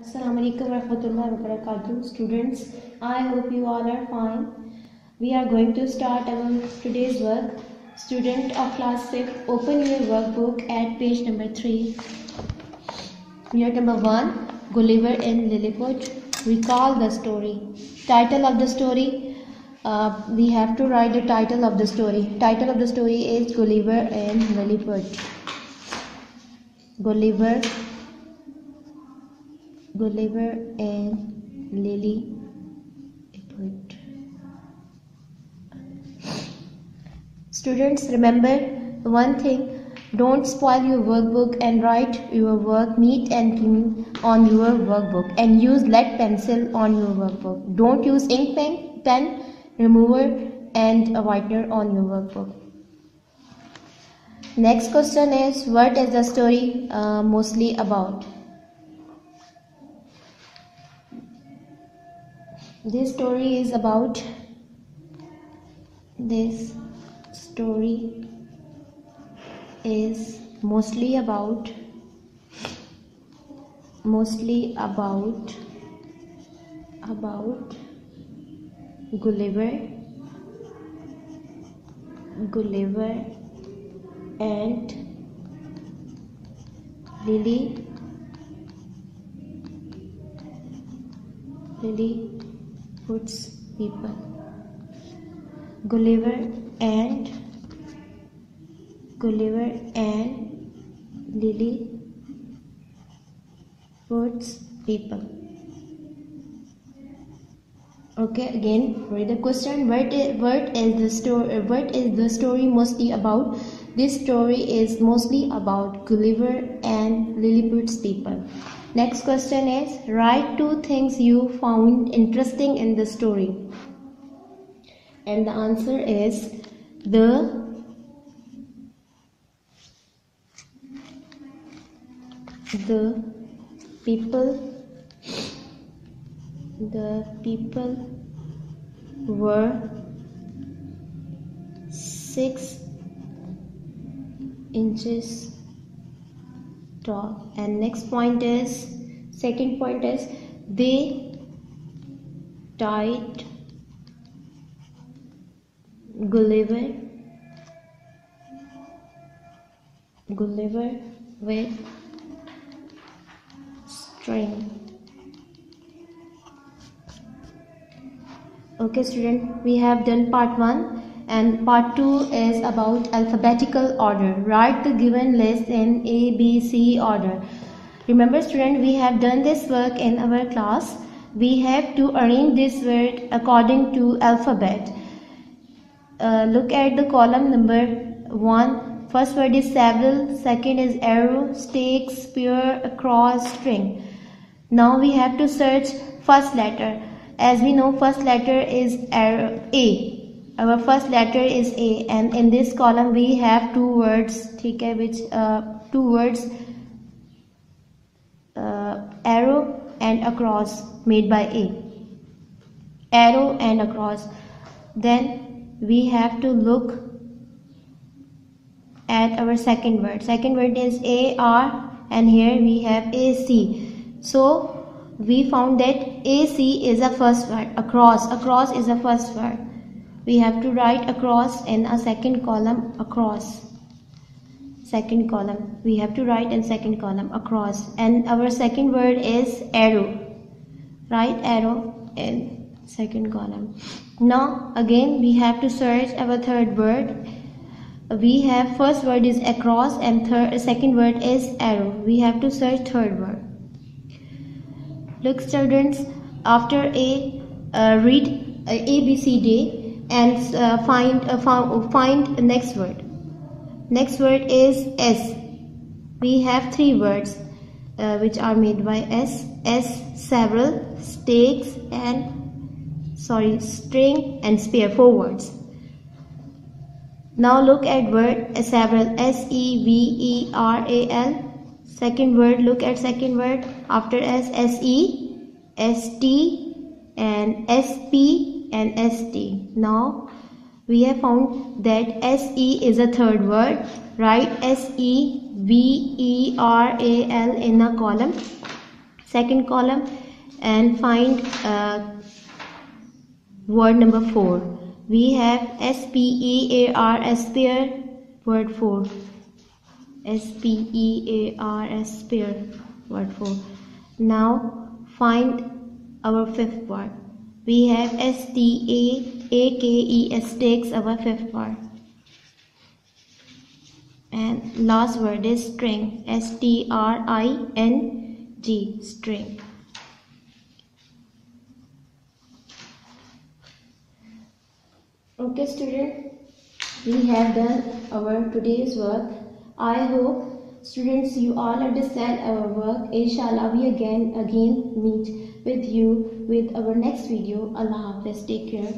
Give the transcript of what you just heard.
Assalamu alaikum warahmatullahi wabarakatuh. Students, I hope you all are fine. We are going to start our today's work. Student of class 5th, open your workbook at page number 3. Unit number 1, Gulliver and Lilliput. Recall the story. Title of the story. We have to write the title of the story. Title of the story is Gulliver and Lilliput. Gulliver and Lilliput. Students, remember one thing: don't spoil your workbook and write your work neat and clean on your workbook, and use lead pencil on your workbook. Don't use ink pen, remover and a whitener on your workbook. Next question is, what is the story mostly about? This story is mostly about Gulliver and Lilliput's people. Gulliver and Lilliput's people. Okay, again read the question. What is the story mostly about? This story is mostly about Gulliver and Lilliput's people. Next question is, write 2 things you found interesting in the story. And the answer is the people were 6 inches tall. And second point is they tied Gulliver with string. Okay student, we have done part 1 and part 2 is about alphabetical order. Write the given list in A, B, C order. Remember student, we have done this work in our class. We have to arrange this word according to alphabet. Look at the column number 1. First word is several, second is arrow, stake, spear, across, string. Now we have to search first letter. As we know, first letter is A. Our first letter is A, and in this column we have 2 words, which 2 words, arrow and across, made by A. Arrow and across. Then we have to look at our second word. Second word is AR, and here we have AC. So we found that AC is a first word. Across is a first word. We have to write across in a second column. Across, second column, we have to write in second column across. And our second word is arrow. Write arrow in second column. Now again we have to search our third word. We have first word is across and second word is arrow. We have to search third word. Look students, after A, read A, B, C, D and find next word. Next word is S. We have 3 words which are made by S. Several, stakes and string and spear. 4 words. Now look at word several. SEVERAL. Second word, look at second word. After S, SE, ST and SP and ST. Now we have found that SE is a third word. Write SEVERAL in a column. second column and find word number 4. We have SPEAR, spare, word 4. SPEAR, spare, word 4. Now find our fifth word. We have STAAKE, stakes, our fifth word. And last word is string, STRING, string. Okay student, we have done our today's work. I hope students you all understand our work. Inshallah we again meet with you with our next video. Allah Hafiz, take care.